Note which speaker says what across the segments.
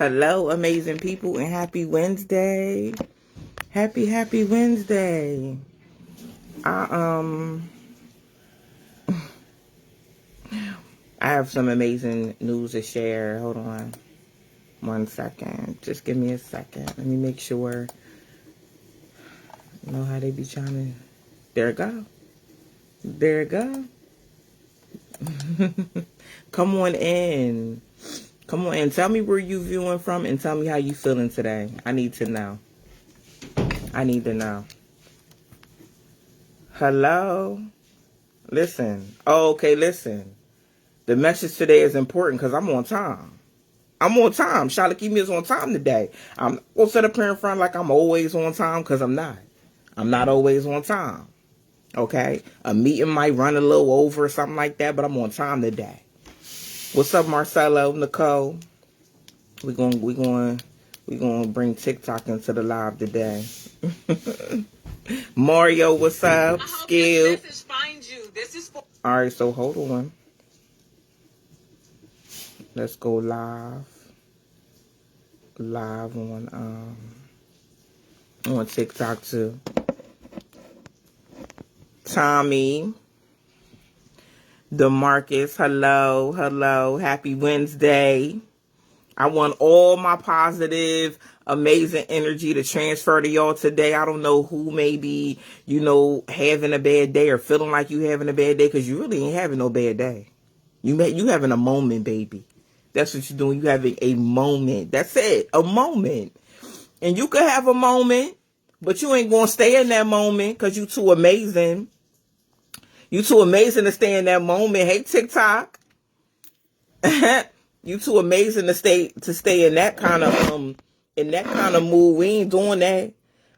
Speaker 1: Hello, amazing people, and happy Wednesday. Happy Wednesday. I I have some amazing news to share. Hold on 1 second. Just give me a second. Let me make sure. You know how they be chiming. There it go. There it go. Come on in. Come on in. Tell me where you viewing from and tell me how you feeling today. I need to know. I need to know. Hello? Listen. Oh, okay, listen. The message today is important because I'm on time. I'm on time. Shalaki is on time today. I'm going to sit up here in front like I'm always on time because I'm not. I'm not always on time. Okay? A meeting might run a little over or something like that, but I'm on time today. What's up, Marcelo, Nicole? We're gonna bring TikTok into the live today. Mario, what's up? Skill. All right, so hold on. Let's go live on TikTok too. Tommy, DeMarcus, hello, happy Wednesday. I want all my positive, amazing energy to transfer to y'all today. I don't know who may be, having a bad day or feeling like you having a bad day, because you really ain't having no bad day. You having a moment, baby. That's what you're doing. You having a moment. That's it. A moment. And you could have a moment, but you ain't going to stay in that moment because you too amazing. You too amazing to stay in that moment. Hey, TikTok. You too amazing to stay in that kind of mood. We ain't doing that.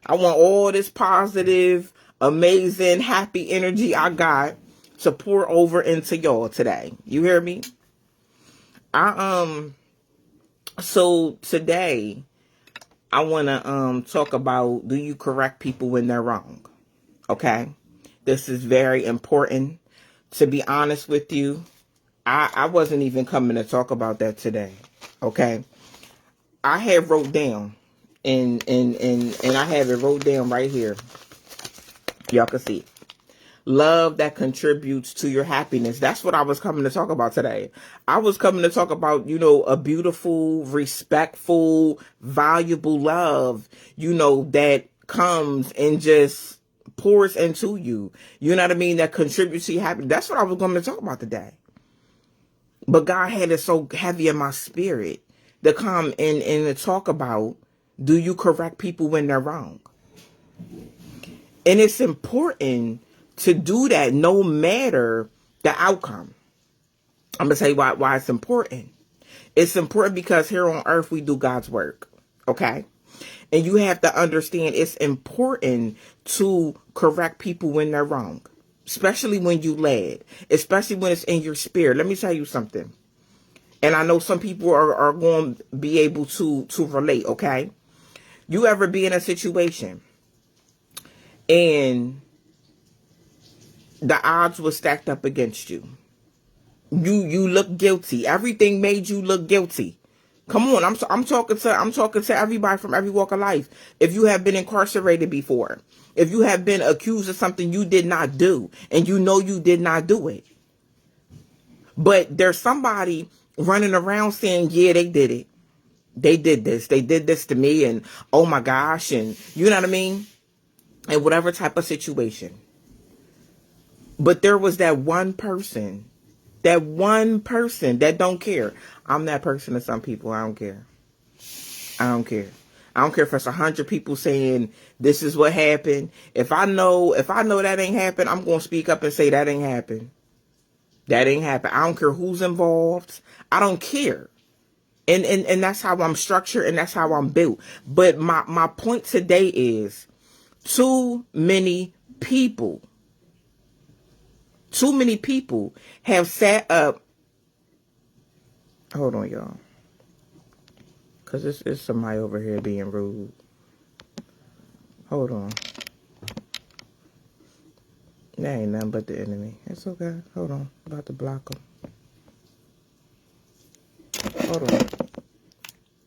Speaker 1: I want all this positive, amazing, happy energy I got to pour over into y'all today. You hear me? So today I want to talk about, do you correct people when they're wrong? Okay? This is very important. To be honest with you, I wasn't even coming to talk about that today. Okay? I have wrote down and I have it wrote down right here. Y'all can see it. Love that contributes to your happiness. That's what I was coming to talk about today. I was coming to talk about, a beautiful, respectful, valuable love, that comes and just pours into you. You know what I mean? That contributes to your happiness. That's what I was going to talk about today. But God had it so heavy in my spirit to come and to talk about, do you correct people when they're wrong? And it's important to do that no matter the outcome. I'm going to tell you why it's important. It's important because here on earth we do God's work. Okay? And you have to understand it's important to correct people when they're wrong. Especially when you led. Especially when it's in your spirit. Let me tell you something. And I know some people are going to be able to relate, okay? You ever be in a situation and the odds were stacked up against you. You look guilty. Everything made you look guilty. Come on, I'm talking to everybody from every walk of life. If you have been incarcerated before, if you have been accused of something you did not do, and you know you did not do it, but there's somebody running around saying, yeah, they did it. They did this to me, and oh my gosh, and you know what I mean? And whatever type of situation. But there was that one person that don't care. I'm that person to some people. I don't care. I don't care if it's 100 people saying this is what happened. If I know that ain't happened, I'm going to speak up and say that ain't happened. That ain't happened. I don't care who's involved. I don't care. And that's how I'm structured and that's how I'm built. But my point today is too many people have sat up. Hold on, y'all. Because it's somebody over here being rude. Hold on. That ain't nothing but the enemy. It's okay. Hold on. I'm about to block them. Hold on.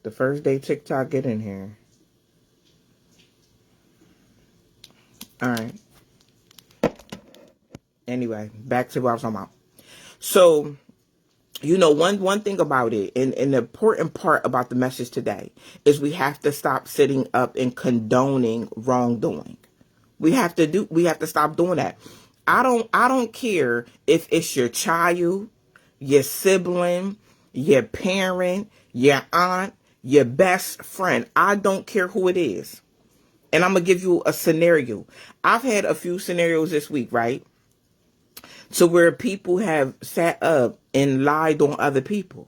Speaker 1: The first day TikTok get in here. All right. Anyway, back to what I was talking about. So, one thing about it, and the important part about the message today is we have to stop sitting up and condoning wrongdoing. We have to stop doing that. I don't care if it's your child, your sibling, your parent, your aunt, your best friend. I don't care who it is. And I'm going to give you a scenario. I've had a few scenarios this week, right? So where people have sat up and lied on other people.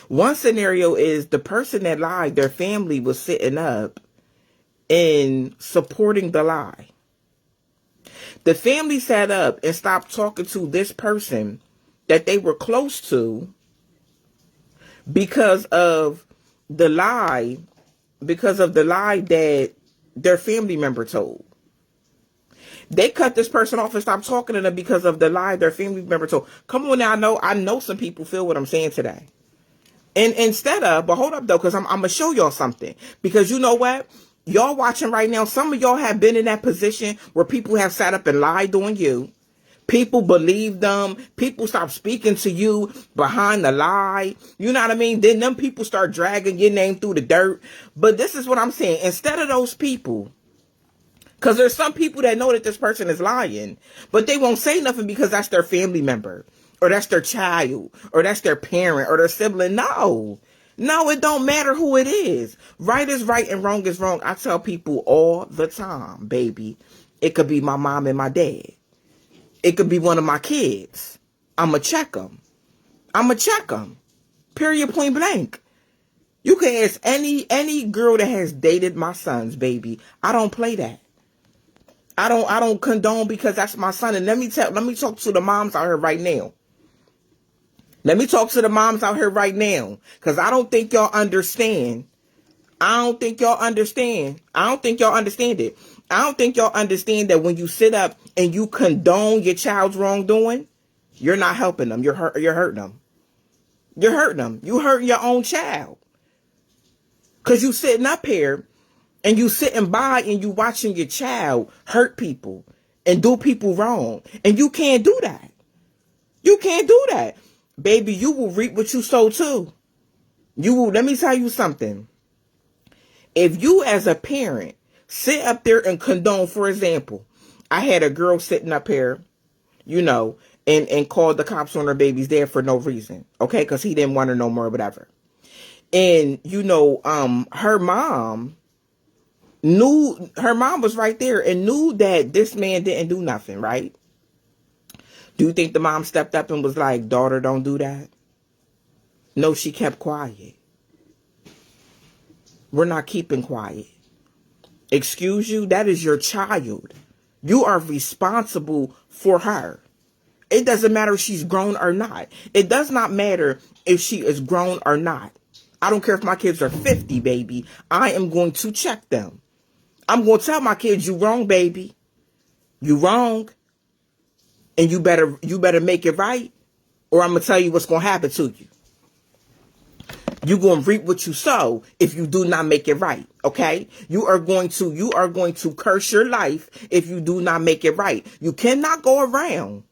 Speaker 1: One scenario is the person that lied, their family was sitting up and supporting the lie. The family sat up and stopped talking to this person that they were close to because of the lie that their family member told. They cut this person off and stopped talking to them because of the lie their family member told. Come on now, I know some people feel what I'm saying today. And but hold up though, because I'm going to show y'all something. Because you know what? Y'all watching right now, some of y'all have been in that position where people have sat up and lied on you. People believe them. People stop speaking to you behind the lie. You know what I mean? Then them people start dragging your name through the dirt. But this is what I'm saying. Instead of those people, because there's some people that know that this person is lying, but they won't say nothing because that's their family member, or that's their child, or that's their parent, or their sibling. No, it don't matter who it is. Right is right and wrong is wrong. I tell people all the time, baby, it could be my mom and my dad. It could be one of my kids. I'ma check them. Period, point blank. You can ask any girl that has dated my sons, baby. I don't play that. I don't condone because that's my son. And let me talk to the moms out here right now. Because I don't think y'all understand. I don't think y'all understand it. I don't think y'all understand that when you sit up and you condone your child's wrongdoing, you're not helping them. You're hurting them. You're hurting them. You hurting your own child. Because you sitting up here and you sitting by and you watching your child hurt people and do people wrong. And you can't do that. You can't do that. Baby, you will reap what you sow too. Let me tell you something. If you as a parent sit up there and condone, for example, I had a girl sitting up here, and called the cops on her baby's dad for no reason. Okay, because he didn't want her no more, whatever. And, her mom was right there and knew that this man didn't do nothing, right? Do you think the mom stepped up and was like, daughter, don't do that? No, she kept quiet. We're not keeping quiet. Excuse you? That is your child. You are responsible for her. It doesn't matter if she's grown or not. It does not matter if she is grown or not. I don't care if my kids are 50, baby. I am going to check them. I'm going to tell my kids, you wrong, baby. You wrong. And you better make it right, or I'm going to tell you what's going to happen to you. You're going to reap what you sow if you do not make it right, okay? You are going to curse your life if you do not make it right. You cannot go around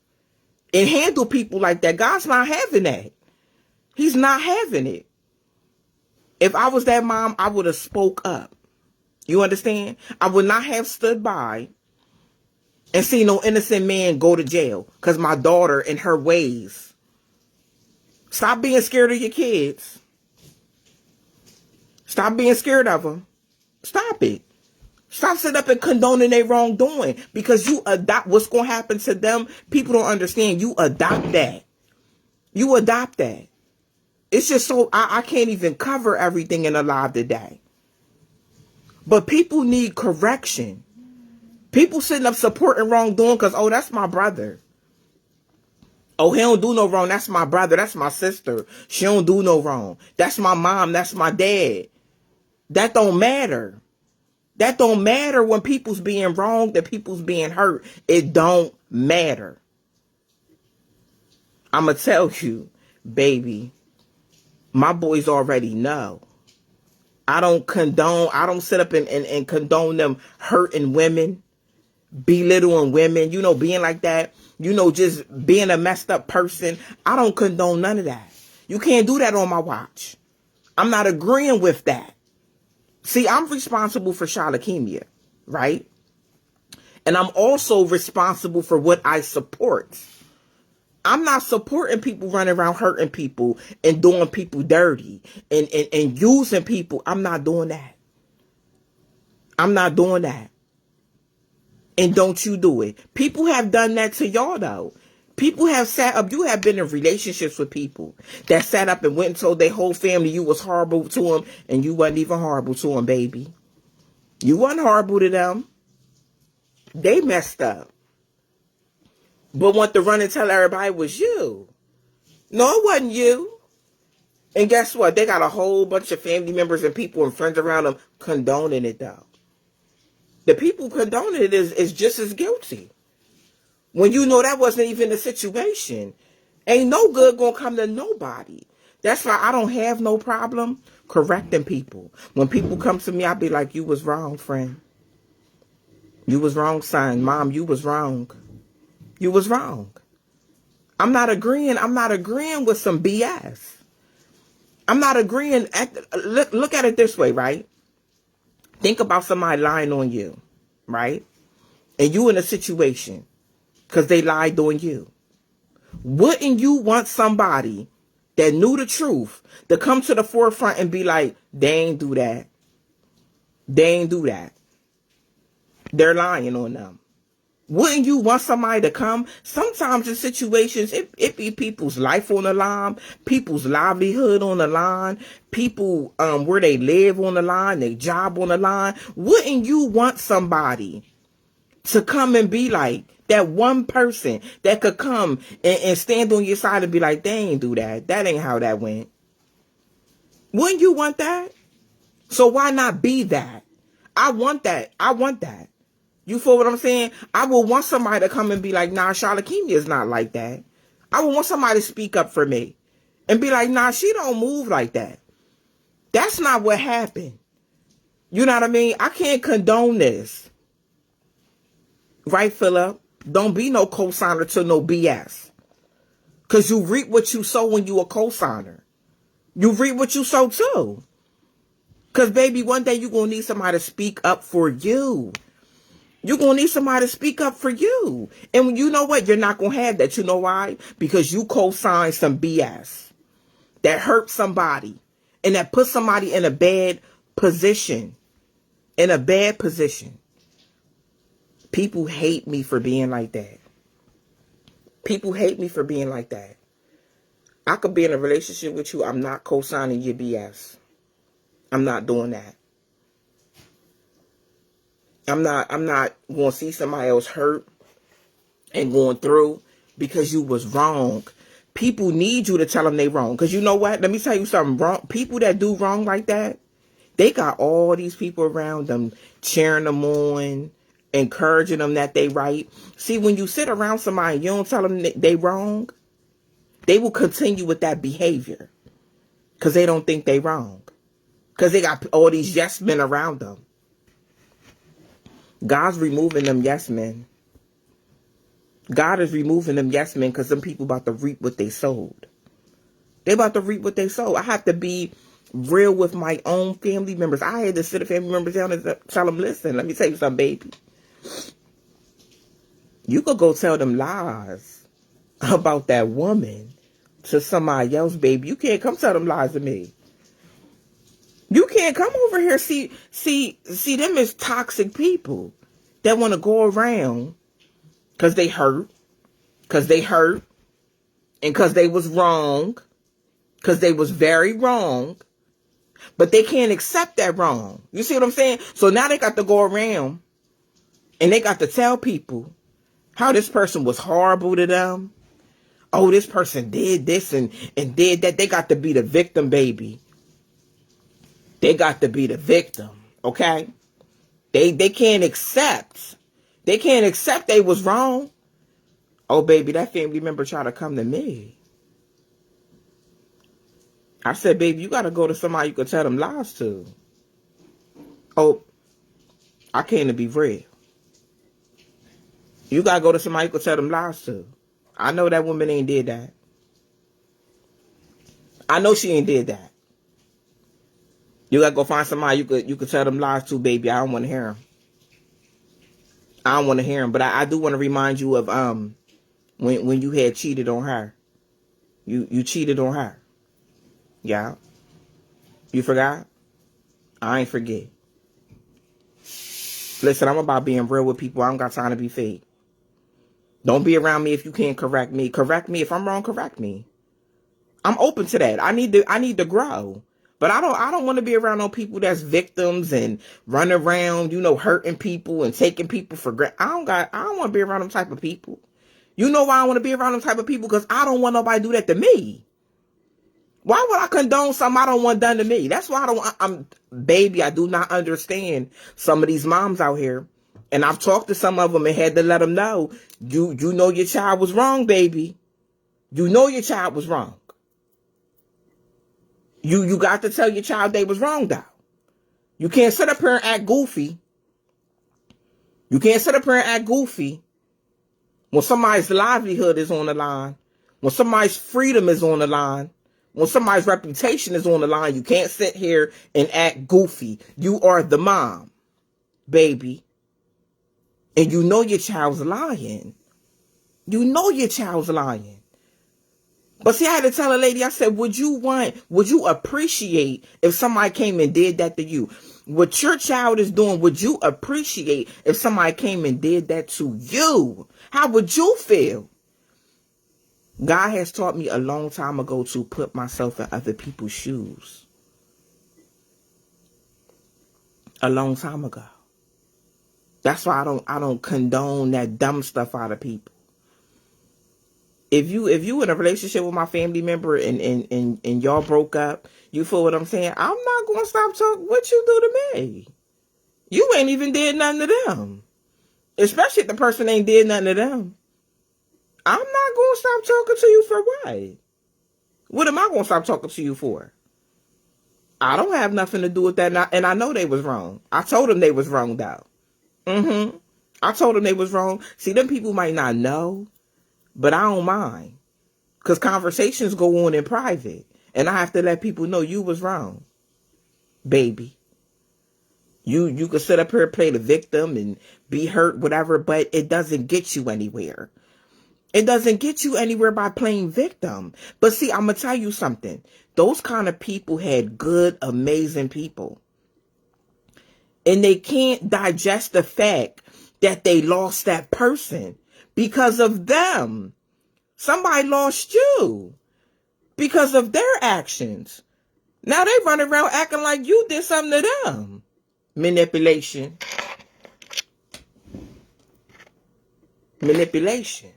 Speaker 1: and handle people like that. God's not having that. He's not having it. If I was that mom, I would have spoke up. You understand? I would not have stood by and seen no innocent man go to jail because my daughter and her ways. Stop being scared of your kids. Stop being scared of them. Stop it. Stop sitting up and condoning their wrongdoing because you adopt what's going to happen to them. People don't understand. You adopt that. You adopt that. It's just so, I can't even cover everything in a live today. But people need correction. People sitting up supporting wrongdoing because, oh, that's my brother. Oh, he don't do no wrong. That's my brother. That's my sister. She don't do no wrong. That's my mom. That's my dad. That don't matter. That don't matter when people's being wrong, that people's being hurt. It don't matter. I'm going to tell you, baby, my boys already know. I don't sit up and condone them hurting women, belittling women, being like that, just being a messed up person. I don't condone none of that. You can't do that on my watch. I'm not agreeing with that. See, I'm responsible for leukemia, right? And I'm also responsible for what I support. I'm not supporting people running around hurting people and doing people dirty and using people. I'm not doing that. I'm not doing that. And don't you do it. People have done that to y'all, though. People have sat up. You have been in relationships with people that sat up and went and told their whole family you was horrible to them, and you wasn't even horrible to them, baby. You wasn't horrible to them. They messed up. But want to run and tell everybody it was you. No, it wasn't you. And guess what? They got a whole bunch of family members and people and friends around them condoning it, though. The people condoning it is just as guilty. When you know that wasn't even the situation. Ain't no good gonna come to nobody. That's why I don't have no problem correcting people. When people come to me, I be like, you was wrong, friend. You was wrong, son. Mom, you was wrong. You was wrong. I'm not agreeing with some BS. I'm not agreeing. Look at it this way, right? Think about somebody lying on you, right? And you in a situation because they lied on you. Wouldn't you want somebody that knew the truth to come to the forefront and be like, they ain't do that. They ain't do that. They're lying on them. Wouldn't you want somebody to come? Sometimes in situations, it be people's life on the line, people's livelihood on the line, people where they live on the line, their job on the line. Wouldn't you want somebody to come and be like that one person that could come and stand on your side and be like, they ain't do that. That ain't how that went. Wouldn't you want that? So why not be that? I want that. I want that. You feel what I'm saying? I would want somebody to come and be like, nah, leukemia is not like that. I would want somebody to speak up for me and be like, nah, she don't move like that. That's not what happened. You know what I mean? I can't condone this. Right, Philip? Don't be no cosigner to no BS. Because you reap what you sow when you a cosigner. You reap what you sow too. Because, baby, one day you're going to need somebody to speak up for you. You're going to need somebody to speak up for you. And you know what? You're not going to have that. You know why? Because you co-signed some BS that hurt somebody and that put somebody in a bad position. In a bad position. People hate me for being like that. People hate me for being like that. I could be in a relationship with you. I'm not co-signing your BS. I'm not doing that. I'm not going to see somebody else hurt and going through because you was wrong. People need you to tell them they wrong. Because you know what? Let me tell you something. Wrong. People that do wrong like that, they got all these people around them cheering them on, encouraging them that they right. See, when you sit around somebody and you don't tell them they wrong, they will continue with that behavior because they don't think they wrong. Because they got all these yes men around them. God's removing them yes men. God is removing them yes men because them people about to reap what they sowed. They about to reap what they sowed. I have to be real with my own family members. I had to sit a family member down and tell them, listen, let me tell you something, baby. You could go tell them lies about that woman to somebody else, baby. You can't come tell them lies to me. You can't come over here. See, them is toxic people that want to go around because they hurt, and because they was wrong, because they was very wrong, but they can't accept that wrong. You see what I'm saying? So now they got to go around and they got to tell people how this person was horrible to them. Oh, this person did this and did that. They got to be the victim, baby. They got to be the victim, okay? They can't accept. They can't accept they was wrong. Oh, baby, that family member tried to come to me. I said, baby, you got to go to somebody you can tell them lies to. Oh, I came to be real. You gotta go to somebody who could tell them lies to. I know that woman ain't did that. I know she ain't did that. You gotta go find somebody you could tell them lies to, baby. I don't want to hear them. I don't want to hear them. But I do want to remind you of when you had cheated on her. You cheated on her. Yeah. You forgot? I ain't forget. Listen, I'm about being real with people. I don't got time to be fake. Don't be around me if you can't correct me. Correct me if I'm wrong. Correct me. I'm open to that. I need to grow. But I don't want to be around no people that's victims and run around, hurting people and taking people for granted. I don't want to be around them type of people. You know why I want to be around them type of people? Because I don't want nobody to do that to me. Why would I condone something I don't want done to me? That's why I do not understand some of these moms out here. And I've talked to some of them and had to let them know, you know your child was wrong, baby. You know your child was wrong. You got to tell your child they was wrong, though. You can't sit up here and act goofy. You can't sit up here and act goofy when somebody's livelihood is on the line, when somebody's freedom is on the line, when somebody's reputation is on the line. You can't sit here and act goofy. You are the mom, baby. And you know your child's lying. You know your child's lying. But see, I had to tell a lady, I said, would you appreciate if somebody came and did that to you? What your child is doing, would you appreciate if somebody came and did that to you? How would you feel? God has taught me a long time ago to put myself in other people's shoes. A long time ago. That's why I don't condone that dumb stuff out of people. If you in a relationship with my family member and y'all broke up, you feel what I'm saying? I'm not gonna stop talking what you do to me. You ain't even did nothing to them. Especially if the person ain't did nothing to them. I'm not gonna stop talking to you for what? What am I gonna stop talking to you for? I don't have nothing to do with that, and I know they was wrong. I told them they was wrong, though. I told them they was wrong. See, them people might not know, but I don't mind. Because conversations go on in private. And I have to let people know you was wrong. Baby. You could sit up here and play the victim and be hurt, whatever, but it doesn't get you anywhere. It doesn't get you anywhere by playing victim. But see, I'm going to tell you something. Those kind of people had good, amazing people. And they can't digest the fact that they lost that person because of them. Somebody lost you because of their actions. Now they run around acting like you did something to them. Manipulation. Manipulation.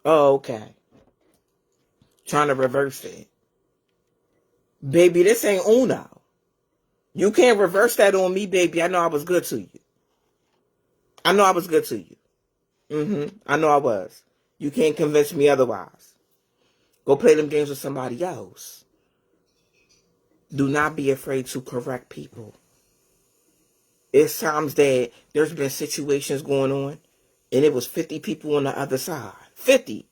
Speaker 1: Oh, okay. Trying to reverse it. Baby, this ain't Uno. You can't reverse that on me, baby. I know I was good to you. I know I was good to you. I know I was. You can't convince me otherwise. Go play them games with somebody else. Do not be afraid to correct people. It's times that there's been situations going on and it was 50 people on the other side. 50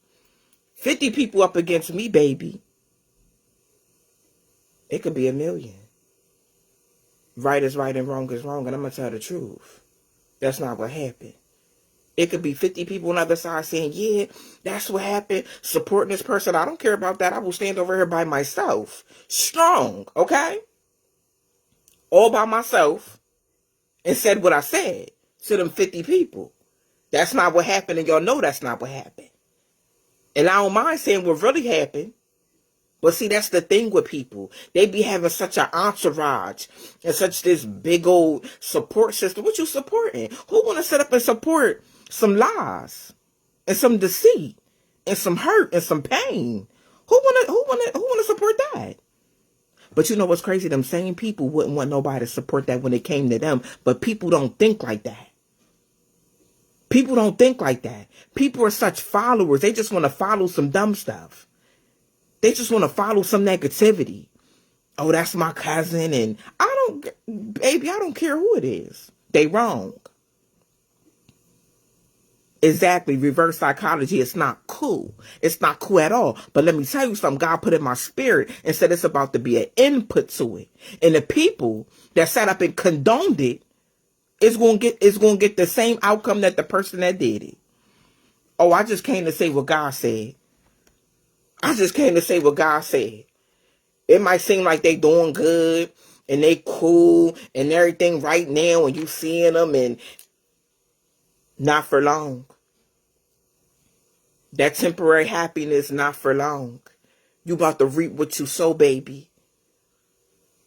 Speaker 1: people up against me, baby. It could be a million. Right is right and wrong is wrong, and I'm going to tell the truth. That's not what happened. It could be 50 people on the other side saying, yeah, that's what happened. Supporting this person. I don't care about that. I will stand over here by myself. Strong, okay? All by myself. And said what I said to them 50 people. That's not what happened, and y'all know that's not what happened. And I don't mind saying what really happened. But see, that's the thing with people. They be having such an entourage and such this big old support system. What you supporting? Who want to sit up and support some lies and some deceit and some hurt and some pain? Who wanna support that? But you know what's crazy? Them same people wouldn't want nobody to support that when it came to them. But people don't think like that. People don't think like that. People are such followers. They just want to follow some dumb stuff. They just want to follow some negativity. Oh, that's my cousin. And I baby, I don't care who it is. They wrong. Exactly. Reverse psychology. It's not cool. It's not cool at all. But let me tell you something. God put in my spirit and said it's about to be an input to it. And the people that sat up and condoned it, it's going to get the same outcome that the person that did it. Oh, I just came to say what God said. I just came to say what God said. It might seem like they doing good and they cool and everything right now when you seeing them, and not for long. That temporary happiness, not for long. You about to reap what you sow, baby.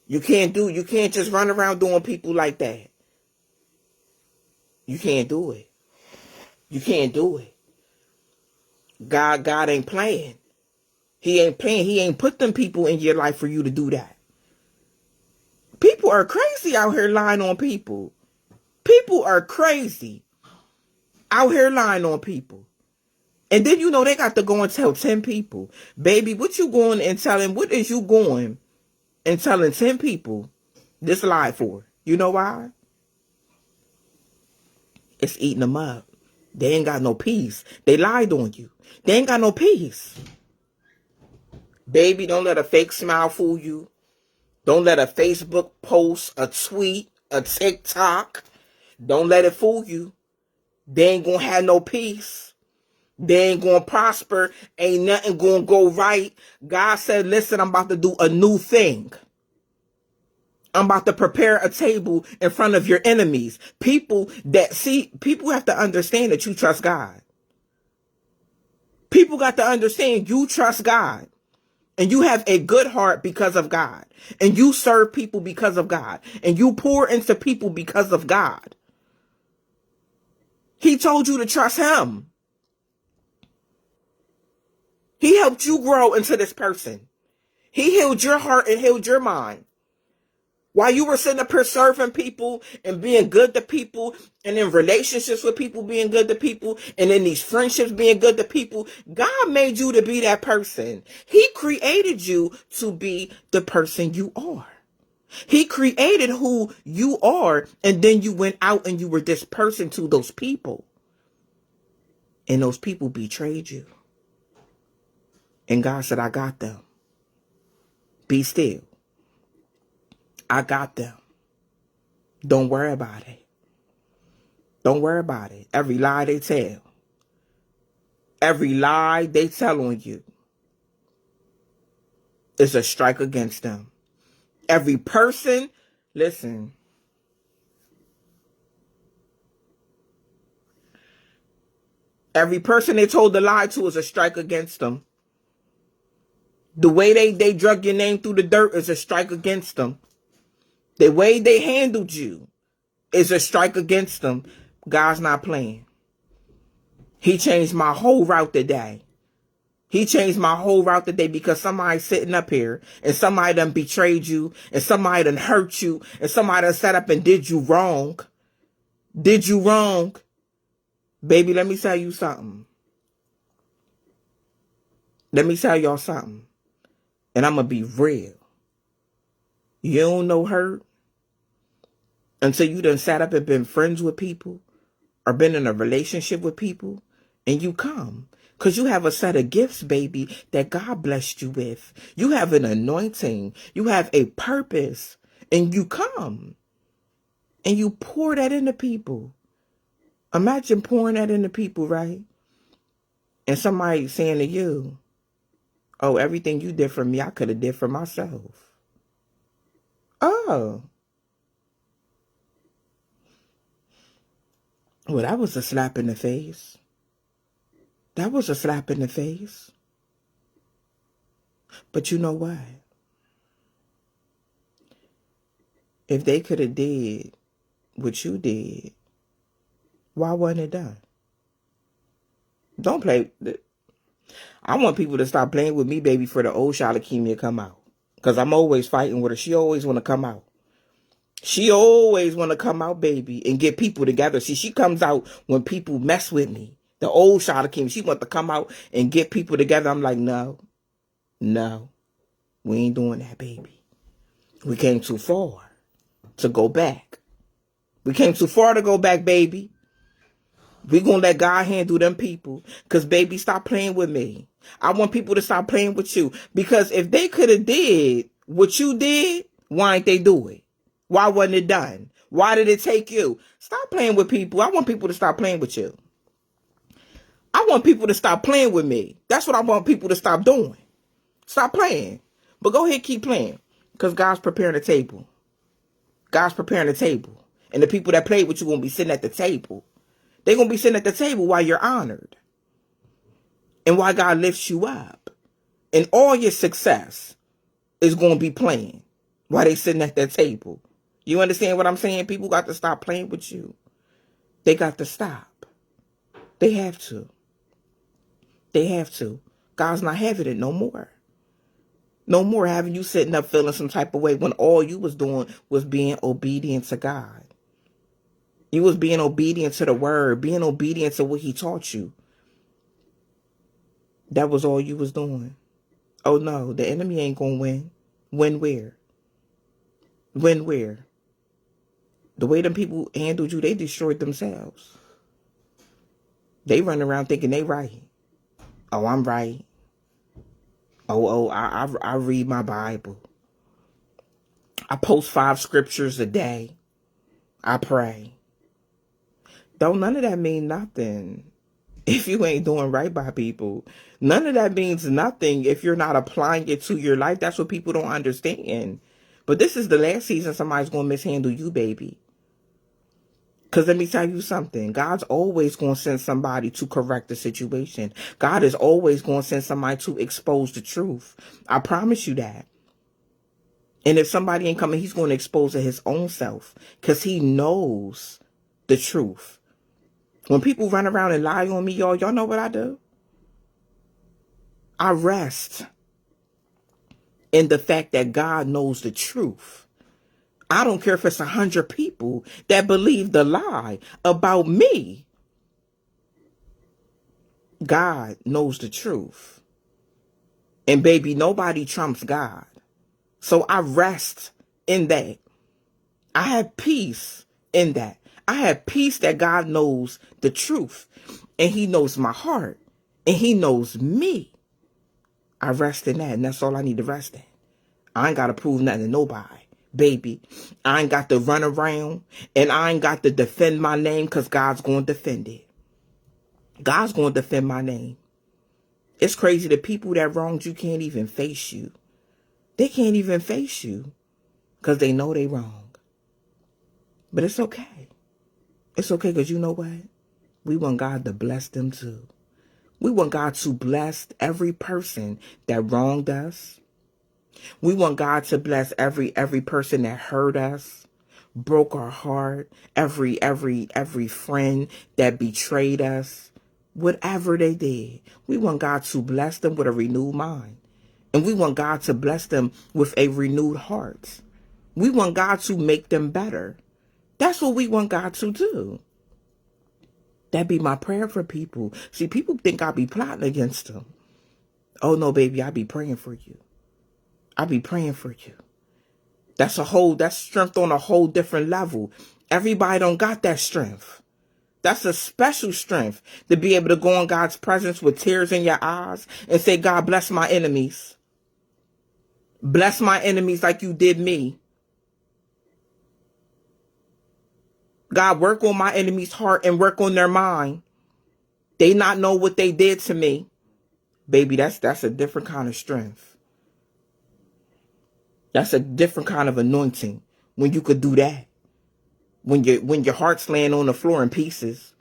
Speaker 1: You can't just run around doing people like that. You can't do it. You can't do it. God ain't playing. He ain't playing. He ain't put them people in your life for you to do that. People are crazy out here lying on people. People are crazy out here lying on people. And then, they got to go and tell 10 people. Baby, what you going and telling? What is you going and telling 10 people this lie for? You know why? It's eating them up. They ain't got no peace. They lied on you. They ain't got no peace. Baby, don't let a fake smile fool you. Don't let a Facebook post, a tweet, a TikTok. Don't let it fool you. They ain't gonna have no peace. They ain't gonna prosper. Ain't nothing gonna go right. God said, listen, I'm about to do a new thing. I'm about to prepare a table in front of your enemies. People have to understand that you trust God. People got to understand you trust God. And you have a good heart because of God. And you serve people because of God. And you pour into people because of God. He told you to trust him. He helped you grow into this person. He healed your heart and healed your mind. While you were sitting up here serving people and being good to people, and in relationships with people being good to people, and in these friendships being good to people, God made you to be that person. He created you to be the person you are. He created who you are, and then you went out and you were this person to those people. And those people betrayed you. And God said, I got them. Be still. I got them. Don't worry about it. Don't worry about it. Every lie they tell. Every lie they tell on you is a strike against them. Every person, listen. Every person they told the lie to is a strike against them. The way they drug your name through the dirt is a strike against them. The way they handled you is a strike against them. God's not playing. He changed my whole route today. He changed my whole route today because somebody sitting up here and somebody done betrayed you and somebody done hurt you and somebody done sat up and did you wrong. Did you wrong? Baby, let me tell you something. Let me tell y'all something. And I'm going to be real. You don't know hurt until you done sat up and been friends with people or been in a relationship with people, and you come. Because you have a set of gifts, baby, that God blessed you with. You have an anointing. You have a purpose. And you come. And you pour that into people. Imagine pouring that into people, right? And somebody saying to you, oh, everything you did for me, I could have did for myself. Oh. Well, that was a slap in the face. That was a slap in the face. But you know what? If they could have did what you did, why wasn't it done? Don't play. I want people to stop playing with me, baby, for the old Shalakemia to come out. Because I'm always fighting with her. She always want to come out. She always want to come out, baby, and get people together. See, she comes out when people mess with me. The old Shalakemia, she want to come out and get people together. I'm like, no, we ain't doing that, baby. We came too far. to go back. We came too far to go back, baby. We gonna let God handle them people. Because, baby, stop playing with me. I want people to stop playing with you. Because if they could have did what you did, why ain't they do it? Why wasn't it done? Why did it take you? Stop playing with people. I want people to stop playing with you. I want people to stop playing with me. That's what I want people to stop doing. Stop playing. But go ahead, keep playing. Because God's preparing a table. God's preparing a table. And the people that play with you going to be sitting at the table. They're going to be sitting at the table while you're honored. And while God lifts you up. And all your success is going to be playing while they sitting at that table. You understand what I'm saying? People got to stop playing with you. They got to stop. They have to. They have to. God's not having it no more. No more having you sitting up feeling some type of way when all you was doing was being obedient to God. You was being obedient to the word, being obedient to what he taught you. That was all you was doing. Oh no, the enemy ain't gonna win. Win where? Win where? The way them people handled you, they destroyed themselves. They run around thinking they right. Oh, I'm right. I read my Bible. I post 5 scriptures a day. I pray. Don't none of that mean nothing if you ain't doing right by people. None of that means nothing if you're not applying it to your life. That's what people don't understand. But this is the last season somebody's going to mishandle you, baby. Because let me tell you something. God's always going to send somebody to correct the situation. God is always going to send somebody to expose the truth. I promise you that. And if somebody ain't coming, he's going to expose it his own self. Because he knows the truth. When people run around and lie on me, y'all know what I do? I rest in the fact that God knows the truth. I don't care if it's 100 people that believe the lie about me. God knows the truth. And baby, nobody trumps God. So I rest in that. I have peace in that. I have peace that God knows the truth. And he knows my heart. And he knows me. I rest in that. And that's all I need to rest in. I ain't got to prove nothing to nobody. Baby, I ain't got to run around and I ain't got to defend my name because God's going to defend it. God's going to defend my name. It's crazy. The people that wronged you can't even face you. They can't even face you because they know they wrong. But it's okay. It's okay because you know what? We want God to bless them too. We want God to bless every person that wronged us. We want God to bless every person that hurt us, broke our heart, every friend that betrayed us, whatever they did. We want God to bless them with a renewed mind. And we want God to bless them with a renewed heart. We want God to make them better. That's what we want God to do. That'd be my prayer for people. See, people think I be plotting against them. Oh no, baby, I be praying for you. I be praying for you. That's strength on a whole different level. Everybody don't got that strength. That's a special strength to be able to go in God's presence with tears in your eyes and say, God, bless my enemies. Bless my enemies like you did me. God, work on my enemy's heart and work on their mind. They not know what they did to me. Baby, that's a different kind of strength. That's a different kind of anointing when you could do that. When your heart's laying on the floor in pieces.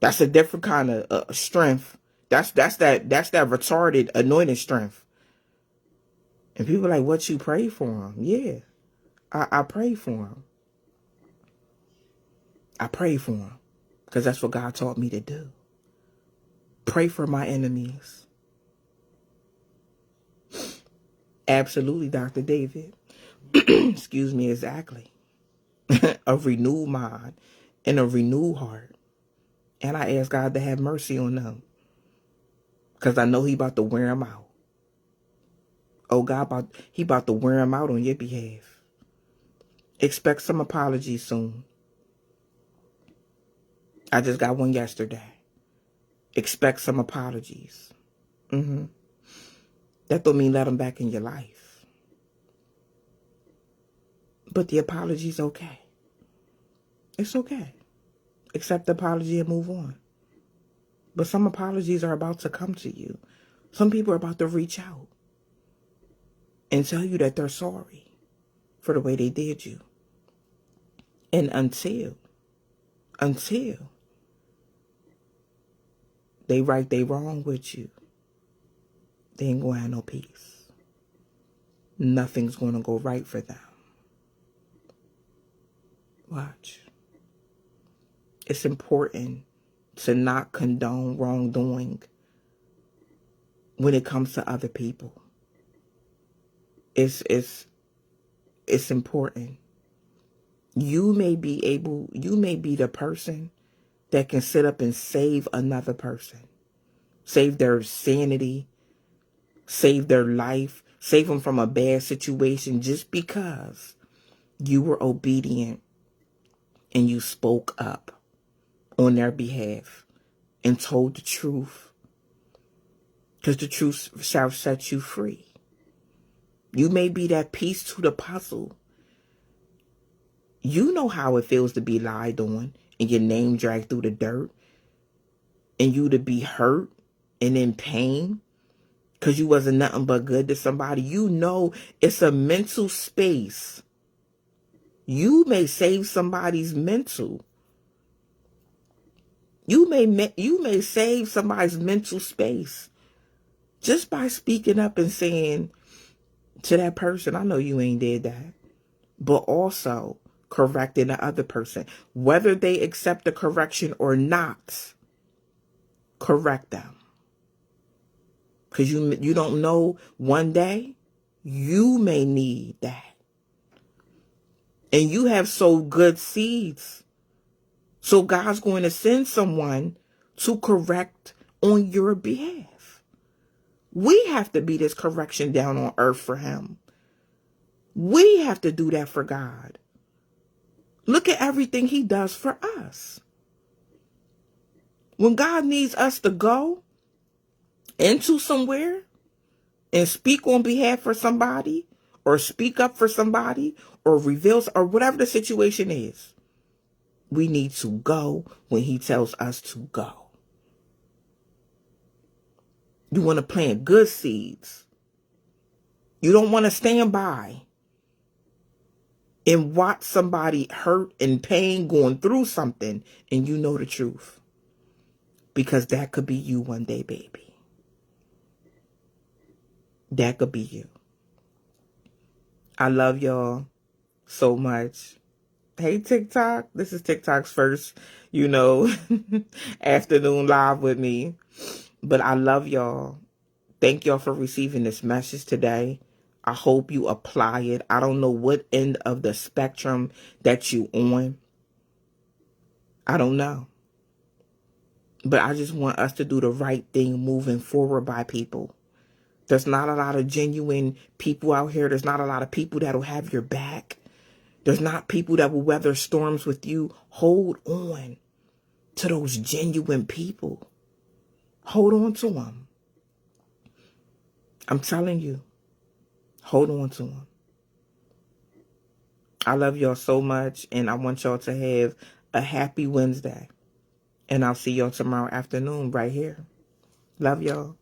Speaker 1: That's a different kind of strength. That's that retarded anointed strength. And people are like, what, you pray for him? Yeah, I pray for him. I pray for him because that's what God taught me to do. Pray for my enemies. Absolutely, Dr. David. Excuse me, exactly. A renewed mind and a renewed heart. And I ask God to have mercy on them. Because I know he about to wear them out. Oh, God, he about to wear them out on your behalf. Expect some apologies soon. I just got one yesterday. Expect some apologies. That don't mean let them back in your life. But the apology's okay. It's okay. Accept the apology and move on. But some apologies are about to come to you. Some people are about to reach out and tell you that they're sorry for the way they did you. And until they right they wrong with you, they ain't gonna have no peace. Nothing's gonna go right for them. Watch. It's important to not condone wrongdoing when it comes to other people. It's important. You may be the person that can sit up and save another person. Save their sanity, save their life, save them from a bad situation just because you were obedient and you spoke up on their behalf and told the truth. Because the truth shall set you free. You may be that piece to the puzzle. You know how it feels to be lied on and your name dragged through the dirt and you to be hurt and in pain because you wasn't nothing but good to somebody. You know it's a mental space. You may save somebody's mental. You may save somebody's mental space just by speaking up and saying to that person, I know you ain't did that. But also correcting the other person. Whether they accept the correction or not, correct them. Because you don't know, one day you may need that. And you have sowed good seeds. So God's going to send someone to correct on your behalf. We have to be this correction down on earth for him. We have to do that for God. Look at everything he does for us. When God needs us to go into somewhere and speak on behalf for somebody or speak up for somebody or reveals or whatever the situation is, we need to go when he tells us to go. You want to plant good seeds. You don't want to stand by and watch somebody hurt and pain going through something and you know the truth. Because that could be you one day, baby. That could be you. I love y'all so much. Hey, TikTok. This is TikTok's first, afternoon live with me. But I love y'all. Thank y'all for receiving this message today. I hope you apply it. I don't know what end of the spectrum that you on. I don't know. But I just want us to do the right thing moving forward by people. There's not a lot of genuine people out here. There's not a lot of people that'll have your back. There's not people that will weather storms with you. Hold on to those genuine people. Hold on to them. I'm telling you. Hold on to them. I love y'all so much, and I want y'all to have a happy Wednesday. And I'll see y'all tomorrow afternoon right here. Love y'all.